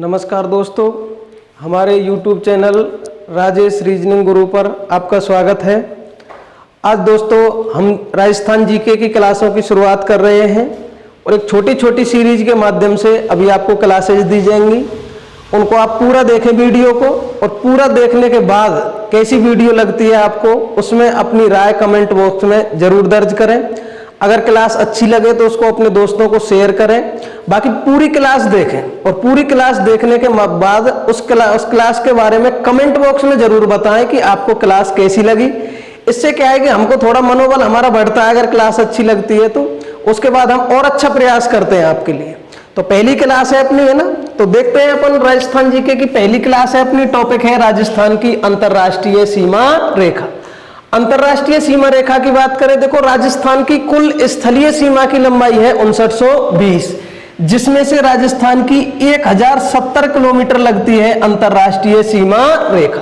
नमस्कार दोस्तों, हमारे YouTube चैनल राजेश रीजनिंग गुरु पर आपका स्वागत है। आज दोस्तों हम राजस्थान जीके की क्लासों की शुरुआत कर रहे हैं और एक छोटी छोटी सीरीज के माध्यम से अभी आपको क्लासेज दी जाएंगी। उनको आप पूरा देखें वीडियो को, और पूरा देखने के बाद कैसी वीडियो लगती है आपको उसमें अपनी राय कमेंट बॉक्स में जरूर दर्ज करें। अगर क्लास अच्छी लगे तो उसको अपने दोस्तों को शेयर करें। बाकी पूरी क्लास देखें और पूरी क्लास देखने के बाद उस क्लास के बारे में कमेंट बॉक्स में जरूर बताएं कि आपको क्लास कैसी लगी। इससे क्या है कि हमको थोड़ा मनोबल हमारा बढ़ता है अगर क्लास अच्छी लगती है तो उसके बाद हम और अच्छा प्रयास करते हैं आपके लिए। तो पहली क्लास है अपनी, है ना, तो देखते हैं अपन राजस्थान जीके की पहली क्लास है अपनी। टॉपिक है राजस्थान की अंतरराष्ट्रीय सीमा रेखा। अंतरराष्ट्रीय सीमा रेखा की बात करें, देखो राजस्थान की कुल स्थलीय सीमा की लंबाई है 5920, जिसमें से राजस्थान की 1070 किलोमीटर लगती है अंतरराष्ट्रीय सीमा रेखा।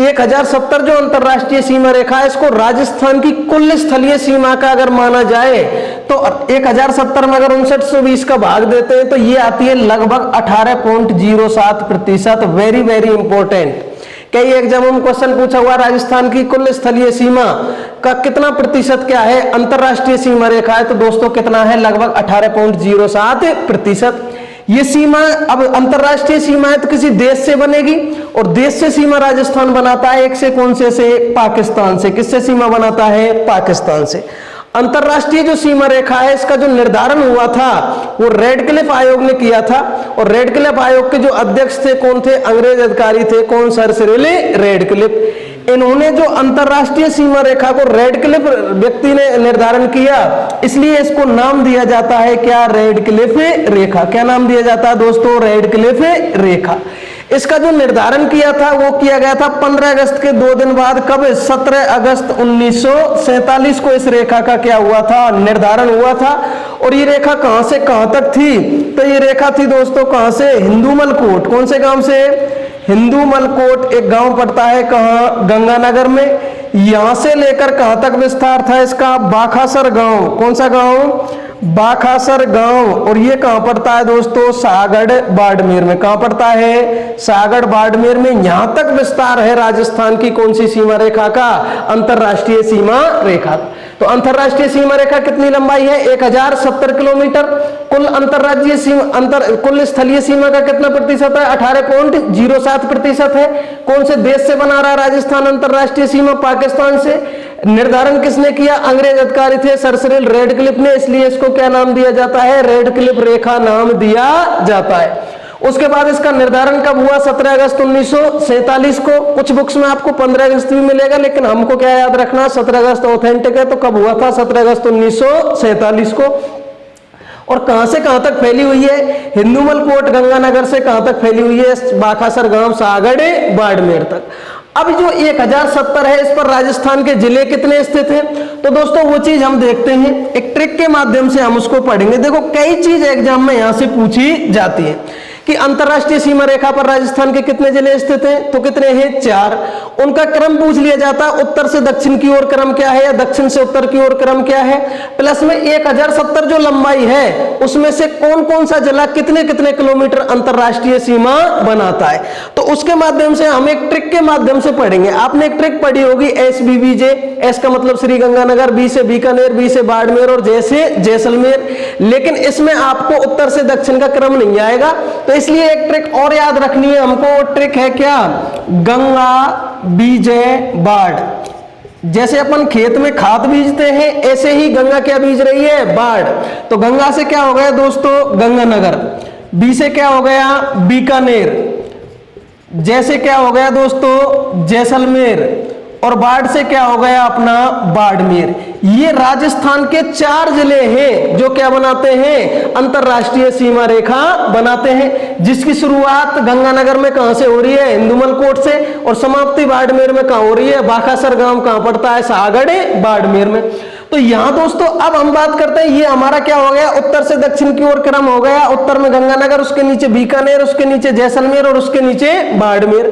1070 जो अंतरराष्ट्रीय सीमा रेखा है, इसको राजस्थान की कुल स्थलीय सीमा का अगर माना जाए तो 1070 में अगर 5920 का भाग देते हैं तो ये आती है लगभग 18.07%। Very very important. कई एग्जाम में क्वेश्चन पूछा हुआ राजस्थान की कुल स्थलीय सीमा का कितना प्रतिशत क्या है अंतरराष्ट्रीय सीमा रेखा है, तो दोस्तों कितना है, लगभग 18.07%। ये सीमा अब अंतरराष्ट्रीय सीमा है तो किसी देश से बनेगी, और देश से सीमा राजस्थान बनाता है एक से, कौन से पाकिस्तान से। किससे सीमा बनाता है? पाकिस्तान से। अंतरराष्ट्रीय जो सीमा रेखा है इसका जो निर्धारण हुआ था वो रेडक्लिफ आयोग ने किया था, और रेडक्लिफ आयोग के जो अध्यक्ष थे कौन थे? अंग्रेज अधिकारी थे। कौन? Sir Cyril Radcliffe. इन्होंने जो अंतरराष्ट्रीय सीमा रेखा को रेडक्लिफ व्यक्ति ने निर्धारण किया, इसलिए इसको नाम दिया जाता है क्या? रेडक्लिफ रेखा। क्या नाम दिया जाता है दोस्तों? रेडक्लिफ रेखा। इसका जो निर्धारण किया था वो किया गया था 15 अगस्त के 2 दिन बाद। कब? 17 अगस्त 1947 को इस रेखा का क्या हुआ था? निर्धारण हुआ था। और ये रेखा कहां से कहां तक थी? तो ये रेखा थी दोस्तों कहां से? हिंदूमलकोट। कौन से गांव से? हिंदूमलकोट एक गांव पड़ता है कहां? गंगानगर में। यहां से लेकर कहां तक विस्तार था इसका? बाखासर गांव। कौन सा गांव? बाखासर गांव। और ये कहां पड़ता है दोस्तों? सागड़ बाड़मेर में। कहां पड़ता है? सागड़ बाड़मेर में। यहां तक विस्तार है राजस्थान की कौन सी सीमा रेखा का? अंतरराष्ट्रीय सीमा रेखा। तो अंतरराष्ट्रीय सीमा रेखा कितनी लंबाई है? 1070 किलोमीटर। कुल अंतरराज्यीय सीमा कुल स्थलीय सीमा का कितना प्रतिशत है? 18.07% है। कौन से देश से बना रहा राजस्थान अंतरराष्ट्रीय सीमा? पाकिस्तान से। निर्धारण किसने किया? अंग्रेज अधिकारी थे सर सिरिल रेडक्लिफ ने, इसलिए इसको क्या नाम दिया जाता है? रेडक्लिफ रेखा नाम दिया जाता है। उसके बाद इसका निर्धारण कब हुआ? 17 अगस्त 1947 को। कुछ बुक्स में आपको 15 अगस्त भी मिलेगा, लेकिन हमको क्या याद रखना? 17 अगस्त ऑथेंटिक है, तो कब हुआ था? 17 अगस्त 1947 को। और कहां से कहां तक फैली हुई है? हिंदूमलकोट गंगानगर से कहां तक फैली हुई है? बाखासर गांव सागड़ बाड़मेर तक। अब जो 1070 है इस पर राजस्थान के जिले कितने स्थित हैं? तो दोस्तों वो चीज हम देखते हैं, एक ट्रिक के माध्यम से हम उसको पढ़ेंगे। देखो कई चीज एग्जाम में यहां से पूछी जाती है कि अंतरराष्ट्रीय सीमा रेखा पर राजस्थान के कितने जिले स्थित हैं, तो कितने हैं? 4। उनका क्रम पूछ लिया जाता है, उत्तर से दक्षिण की ओर क्रम क्या है या दक्षिण से उत्तर की ओर क्रम क्या है। प्लस में 1070 जो लंबाई है उसमें से कौन कौन सा जिला कितने कितने किलोमीटर अंतरराष्ट्रीय सीमा बनाता है, तो उसके माध्यम से हम एक ट्रिक के माध्यम से पढ़ेंगे। आपने एक ट्रिक पढ़ी होगी SBBJ। एस का मतलब श्री गंगानगर, बी से बीकानेर, बी से बाड़मेर और जे से जैसलमेर। लेकिन इसमें आपको उत्तर से दक्षिण का क्रम नहीं आएगा, तो इसलिए एक ट्रिक और याद रखनी है हमको। वो ट्रिक है क्या? गंगा बीजे बाढ़। जैसे अपन खेत में खाद बीजते हैं, ऐसे ही गंगा क्या बीज रही है? बाढ़। तो गंगा से क्या हो गया दोस्तों? गंगानगर। बी से क्या हो गया? बीकानेर। जैसे क्या हो गया दोस्तों? जैसलमेर। और बाढ़ से क्या हो गया? अपना बाड़मेर। ये राजस्थान के 4 जिले हैं जो क्या बनाते हैं? अंतरराष्ट्रीय सीमा रेखा बनाते हैं, जिसकी शुरुआत गंगानगर में कहां से हो रही है? हिंदूमलकोट से, और समाप्ति बाड़मेर में कहां हो रही है? बाखासर गांव कहां पड़ता है? सागड़ बाड़मेर में। तो यहां दोस्तों अब हम बात करते हैं, ये हमारा क्या हो गया, उत्तर से दक्षिण की ओर क्रम हो गया। उत्तर में गंगानगर, उसके नीचे बीकानेर, उसके नीचे जैसलमेर और उसके नीचे बाड़मेर।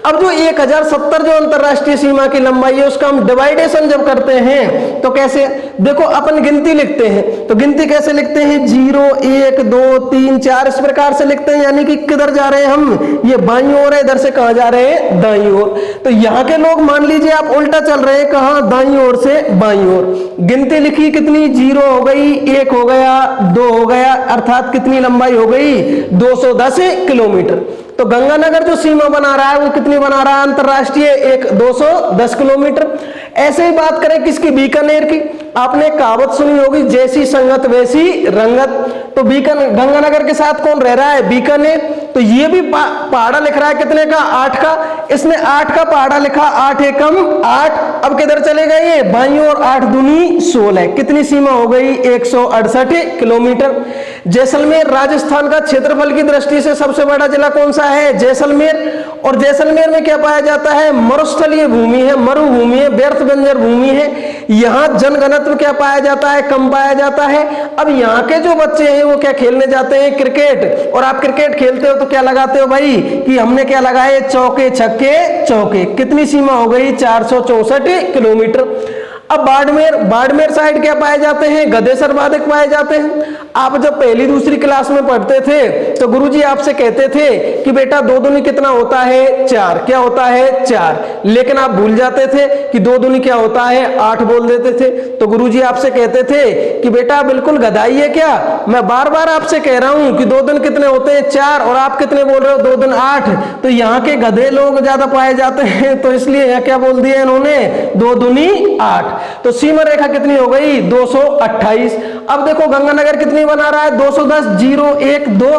अब जो 1070 जो अंतरराष्ट्रीय सीमा की लंबाई है उसका हम डिवाइडेशन जब करते हैं तो कैसे, देखो अपन गिनती लिखते हैं, तो गिनती कैसे लिखते हैं, 0 1 2 3 4 इस प्रकार से लिखते हैं। यानी कि किधर जा रहे हैं हम, ये बाईं ओर है, इधर से कहां जा रहे हैं, दाईं ओर। तो यहाँ के लोग मान लीजिए आप उल्टा चल रहे हैं, कहां, दाईं ओर से बाईं ओर। गिनती लिखी कितनी, 0 हो गई, 1 हो गया, 2 हो गया, अर्थात कितनी लंबाई हो गई, 210 किलोमीटर। तो गंगानगर जो सीमा बना रहा है वो कितनी बना रहा है अंतरराष्ट्रीय, 210 किलोमीटर। ऐसे ही बात करें किसकी, बीकानेर की। आपने कहावत सुनी होगी, जैसी संगत वैसी रंगत। तो गंगानगर के साथ कौन रह रहा है, बीकानेर। तो ये भी पहाड़ा लिख रहा है कितने का, 8 का। इसने 8 का पहाड़ा लिखा, 8 एकम 8। अब किधर चले गए ये, बाईं ओर, 8 दूनी 16। कितनी सीमा हो गई, 168 किलोमीटर। जैसलमेर राजस्थान का क्षेत्रफल की दृष्टि से सबसे बड़ा जिला कौन सा है, जैसलमेर। और जैसलमेर में क्या पाया जाता है, मरुस्थलीय भूमि है, मरुभूमि है, व्यर्थ बंजर भूमि है। यहां जनघनत्व क्या पाया जाता है, कम पाया जाता है। अब यहाँ के जो बच्चे हैं वो क्या खेलने जाते हैं, क्रिकेट। और आप क्रिकेट खेलते हो तो क्या लगाते हो भाई, कि हमने क्या लगाए, चौके छक्के चौके। कितनी सीमा हो गई, 464 किलोमीटर। अब बाड़मेर साइड क्या पाए जाते हैं, गधे सर्वाधिक पाए जाते हैं। आप जब पहली दूसरी क्लास में पढ़ते थे तो गुरुजी आपसे कहते थे कि बेटा 2 दूनी कितना होता है, 4। क्या होता है, 4। लेकिन आप भूल जाते थे कि 2 दूनी क्या होता है, 8 बोल देते थे। तो गुरुजी आपसे कहते थे कि बेटा बिल्कुल गधाई है क्या, मैं बार बार आपसे कह रहा हूं कि 2 दिन कितने होते हैं, 4, और आप कितने बोल रहे हो, 2 दिन 8। तो यहाँ के गधे लोग ज्यादा पाए जाते हैं, तो इसलिए यहाँ क्या बोल दिया इन्होंने, 2 दूनी 8। तो सीमा रेखा कितनी हो गई, 228। अब देखो गंगानगर कितनी बना रहा है, 210, 0 1 2।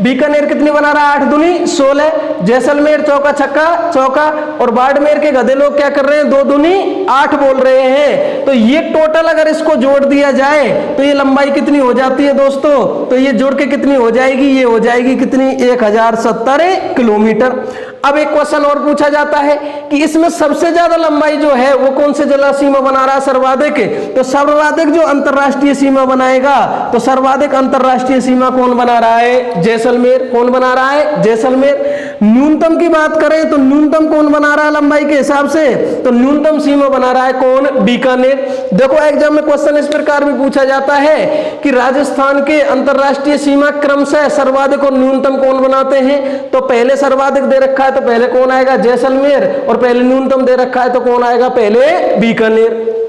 बीकानेर कितनी बना रहा है, 8 दूनी 16। जैसलमेर चौका छक्का चौका। और बाड़मेर के गधे लोग क्या कर रहे हैं, 2 दूनी 8 बोल रहे हैं। तो ये टोटल अगर इसको जोड़ दिया जाए तो ये लंबाई कितनी हो जाती है दोस्तों, तो ये जोड़ के कितनी हो जाएगी, ये हो जाएगी कितनी, 1070 किलोमीटर। अब एक क्वेश्चन और पूछा जाता है कि इसमें सबसे ज्यादा लंबाई जो है वो कौन से जला सीमा बना रहा है, सर्वाधिक। तो सर्वाधिक जो अंतरराष्ट्रीय सीमा बनाएगा, तो सर्वाधिक अंतरराष्ट्रीय सीमा कौन बना रहा है, जैसलमेर। कौन बना रहा है, जैसलमेर। न्यूनतम की बात करें तो न्यूनतम कौन बना रहा है लंबाई के हिसाब से, तो न्यूनतम सीमा बना रहा है कौन, बीकानेर। देखो एग्जाम में क्वेश्चन इस प्रकार भी पूछा जाता है कि राजस्थान के अंतरराष्ट्रीय सीमा क्रमशः सर्वाधिक और न्यूनतम कौन बनाते हैं। तो पहले सर्वाधिक दे रखा है तो पहले कौन आएगा, जैसलमेर। और पहले न्यूनतम दे रखा है तो कौन आएगा, पहले बीकानेर।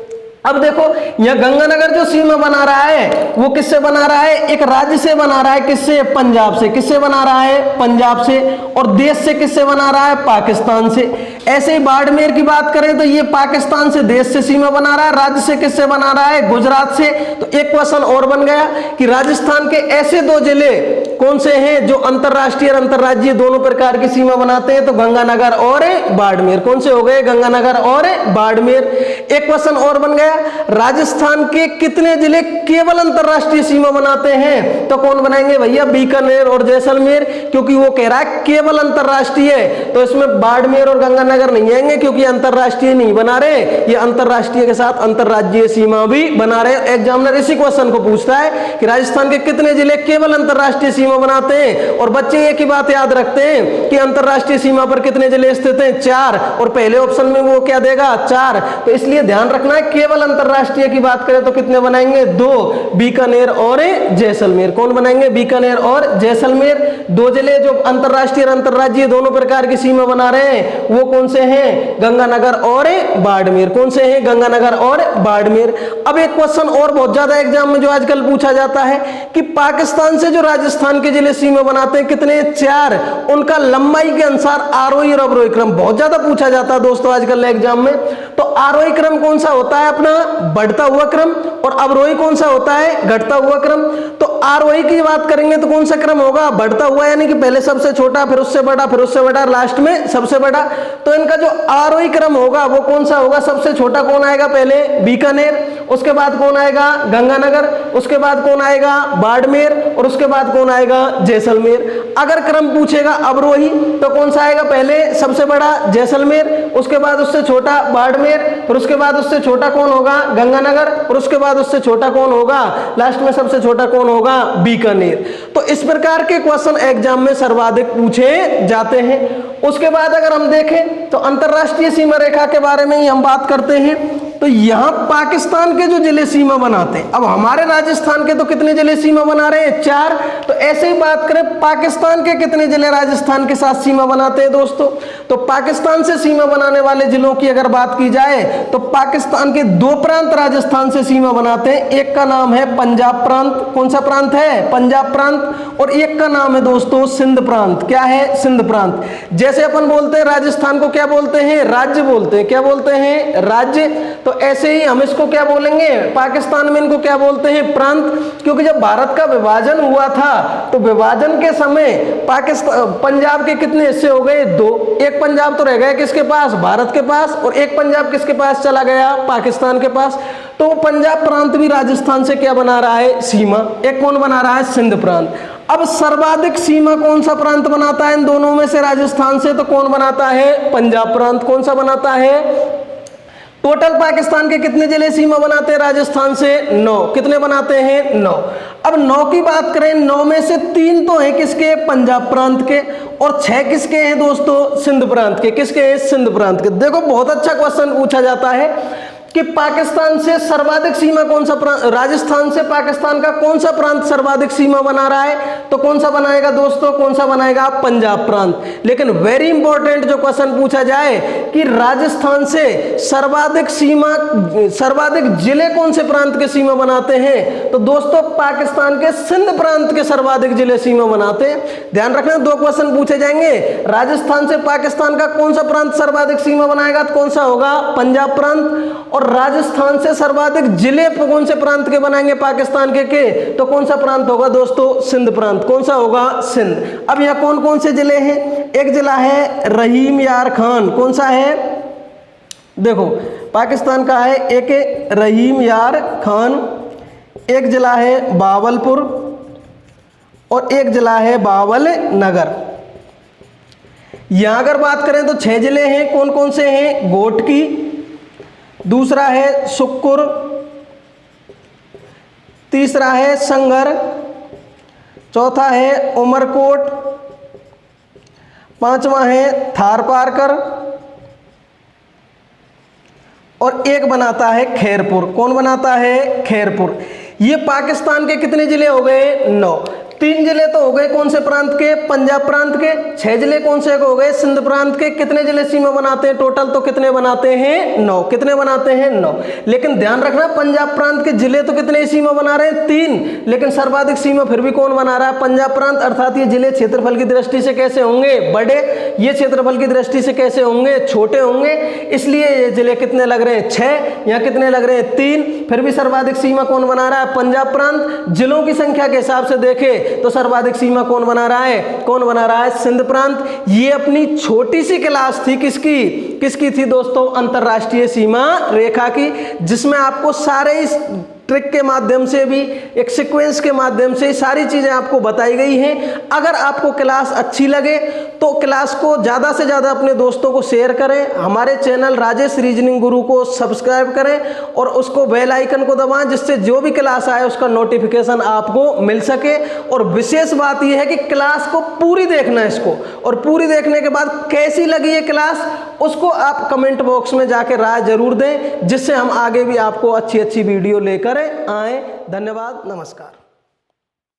अब देखो यह गंगानगर जो सीमा बना रहा है वो किससे बना रहा है, एक राज्य से बना रहा है, किससे, पंजाब से। किससे बना रहा है, पंजाब से। और देश से किससे बना रहा है, पाकिस्तान से। ऐसे ही बाड़मेर की बात करें तो ये पाकिस्तान से, देश से सीमा बना रहा है। राज्य से किससे बना रहा है, गुजरात से। तो एक क्वेश्चन और बन गया कि राजस्थान के ऐसे 2 जिले कौन से हैं जो अंतरराष्ट्रीय और अंतरराज्यीय दोनों प्रकार की सीमा बनाते हैं, तो गंगानगर और बाड़मेर। कौन से हो गए, गंगानगर और बाड़मेर। एक क्वेश्चन और बन गया, राजस्थान के कितने जिले केवल अंतरराष्ट्रीय सीमा बनाते हैं, तो कौन बनाएंगे भैया, बीकानेर और जैसलमेर। क्योंकि वो कह रहा है केवल अंतरराष्ट्रीय, तो इसमें बाड़मेर और गंगानगर नहीं आएंगे क्योंकि अंतरराष्ट्रीय नहीं बना रहे, ये अंतरराष्ट्रीय के साथ अंतरराज्यीय सीमा भी बना रहे। एग्जामिनर इसी क्वेश्चन को पूछता है कि राजस्थान के कितने जिले केवल अंतरराष्ट्रीय सीमा बनाते हैं। और बच्चे एक ही बात याद रखते हैं कि अंतरराष्ट्रीय सीमा पर कितने जिले स्थित हैं, 4। और पहले ऑप्शन में वो क्या देगा, 4। तो इसलिए ध्यान रखना है केवल अंतरराष्ट्रीय की बात करें तो कितने बनाएंगे, 2, बीकानेर और जैसलमेर। कौन बनाएंगे, बीकानेर और जैसलमेर। 2 जिले जो अंतरराष्ट्रीय और अंतरराज्यीय दोनों प्रकार की सीमा बना रहे हैं वो कौन से हैं, गंगानगर और बाड़मेर। कौन से हैं, गंगानगर और बाड़मेर। अब एक क्वेश्चन और बहुत ज्यादा एग्जाम में जो आजकल पूछा जाता है कि पाकिस्तान से जो राजस्थान के जिले सीमा बनाते हैं कितने, 4। उनका लंबाई के अनुसार आरोही और अवरोही क्रम बहुत ज्यादा पूछा जाता है दोस्तों आजकल एग्जाम में। तो आरोही क्रम कौन सा होता है अपना, बढ़ता हुआ क्रम। और अवरोही कौन सा होता है, घटता हुआ क्रम। तो आरोही की बात करेंगे तो कौन सा क्रम होगा, बढ़ता हुआ, यानी कि पहले सबसे छोटा, फिर उससे बड़ा, फिर उससे बड़ा, लास्ट में सबसे बड़ा। तो इनका जो आरोही क्रम होगा वो कौन सा होगा, सबसे छोटा कौन आएगा, पहले बीकानेर। उसके बाद कौन आएगा गंगानगर, उसके बाद कौन आएगा बाड़मेर, और उसके बाद कौन आएगा जैसलमेर। अगर क्रम पूछेगा अवरोही तो कौन सा आएगा, पहले सबसे बड़ा जैसलमेर, उसके बाद उससे छोटा बाड़मेर, फिर उसके बाद उससे छोटा कौन होगा गंगानगर, और उसके बाद उससे छोटा कौन होगा, लास्ट में सबसे छोटा कौन होगा बीकानेर। तो इस प्रकार के क्वेश्चन एग्जाम में सर्वाधिक पूछे जाते हैं। उसके बाद अगर हम देखें तो अंतरराष्ट्रीय सीमा रेखा के बारे में ही हम बात करते हैं। तो यहां पाकिस्तान के जो जिले सीमा बनाते हैं, अब हमारे राजस्थान के तो कितने जिले सीमा बना रहे हैं, 4। तो ऐसे ही बात करें पाकिस्तान के कितने जिले राजस्थान के साथ सीमा बनाते हैं दोस्तों, तो पाकिस्तान से सीमा बनाने वाले जिलों की अगर बात की जाए तो पाकिस्तान के 2 प्रांत राजस्थान से सीमा बनाते हैं। एक का नाम है पंजाब प्रांत, कौन सा प्रांत है, पंजाब प्रांत, और एक का नाम है दोस्तों सिंध प्रांत। क्या है, सिंध प्रांत। जैसे अपन बोलते हैं राजस्थान को क्या बोलते हैं, राज्य बोलते हैं, क्या बोलते हैं, राज्य। तो ऐसे ही हम इसको क्या बोलेंगे, पाकिस्तान में इनको क्या बोलते हैं, प्रांत। क्योंकि जब भारत का विभाजन हुआ था तो विभाजन के समय पाकिस्तान पंजाब के कितने हिस्से हो गए, 2। एक पंजाब तो रह गया किसके पास, भारत के पास, और एक पंजाब किसके पास चला गया, पाकिस्तान के पास। तो पंजाब प्रांत भी राजस्थान से क्या बना रहा है, सीमा। एक कौन बना रहा है, सिंध प्रांत। अब सर्वाधिक सीमा कौन सा प्रांत बनाता है इन दोनों में से, राजस्थान से, तो कौन बनाता है, पंजाब प्रांत। कौन सा बनाता है, टोटल पाकिस्तान के कितने जिले सीमा बनाते हैं राजस्थान से, 9। कितने बनाते हैं, 9। अब 9 की बात करें, 9 में से 3 तो हैं किसके, पंजाब प्रांत के, और 6 किसके हैं दोस्तों, सिंध प्रांत के। किसके हैं, सिंध प्रांत के। देखो बहुत अच्छा क्वेश्चन पूछा जाता है कि पाकिस्तान से सर्वाधिक सीमा कौन सा प्रांत, राजस्थान से पाकिस्तान का कौन सा प्रांत सर्वाधिक सीमा बना रहा है, तो कौन सा बनाएगा दोस्तों, कौन सा बनाएगा, पंजाब प्रांत। लेकिन वेरी इंपॉर्टेंट जो क्वेश्चन पूछा जाए कि राजस्थान से सर्वाधिक सीमा, सर्वाधिक जिले कौन से प्रांत के सीमा बनाते हैं, तो दोस्तों पाकिस्तान के सिंध प्रांत के सर्वाधिक जिले सीमा बनाते हैं। ध्यान रखना 2 क्वेश्चन पूछे जाएंगे, राजस्थान से पाकिस्तान का कौन सा प्रांत सर्वाधिक सीमा बनाएगा, तो कौन सा होगा, पंजाब प्रांत। और राजस्थान से सर्वाधिक जिले कौन से प्रांत के बनाएंगे पाकिस्तान के तो कौन सा प्रांत होगा दोस्तों, सिंध प्रांत। कौन सा होगा, सिंध। अब यहाँ कौन कौन से जिले हैं, एक जिला है रहीम यार खान। कौन सा है, देखो पाकिस्तान का है, एक रहीम यार खान, एक जिला है बावलपुर, और एक जिला है बावल नगर। यहां अगर बात करें तो 6 जिले हैं, कौन कौन से हैं, घोटकी, दूसरा है सुक्कुर, तीसरा है संगर, चौथा है उमरकोट, 5वां है थारपारकर, और एक बनाता है खैरपुर। कौन बनाता है, खैरपुर। ये पाकिस्तान के कितने जिले हो गए, 9। 3 जिले तो हो गए कौन से प्रांत के, पंजाब प्रांत के। 6 जिले कौन से हो गए, सिंध प्रांत के। कितने जिले सीमा बनाते हैं टोटल, तो कितने बनाते हैं, 9। कितने बनाते हैं, 9। लेकिन ध्यान रखना पंजाब प्रांत के जिले तो कितने सीमा बना रहे हैं, 3, लेकिन सर्वाधिक सीमा फिर भी कौन बना रहा है, पंजाब प्रांत। अर्थात ये जिले क्षेत्रफल की दृष्टि से कैसे होंगे, बड़े, ये क्षेत्रफल की दृष्टि से कैसे होंगे, छोटे होंगे। इसलिए ये जिले कितने लग रहे हैं, 6, यहाँ कितने लग रहे हैं, 3। फिर भी सर्वाधिक सीमा कौन बना रहा है, पंजाब प्रांत। जिलों की संख्या के हिसाब से देखे तो सर्वाधिक सीमा कौन बना रहा है, कौन बना रहा है, सिंध प्रांत। ये अपनी छोटी सी क्लास थी किसकी थी दोस्तों, अंतरराष्ट्रीय सीमा रेखा की, जिसमें आपको सारे इस ट्रिक के माध्यम से भी, एक सीक्वेंस के माध्यम से सारी चीजें आपको बताई गई हैं। अगर आपको क्लास अच्छी लगे तो क्लास को ज्यादा से ज्यादा अपने दोस्तों को शेयर करें। हमारे चैनल राजेश रीजनिंग गुरु को सब्सक्राइब करें और उसको बेल आइकन को दबाएं, जिससे जो भी क्लास आए उसका नोटिफिकेशन आपको मिल सके। और विशेष बात यह है कि क्लास को पूरी देखना है इसको, और पूरी देखने के बाद कैसी लगी ये क्लास उसको आप कमेंट बॉक्स में जाके राय जरूर दें, जिससे हम आगे भी आपको अच्छी अच्छी वीडियो लेकर आए। धन्यवाद, नमस्कार।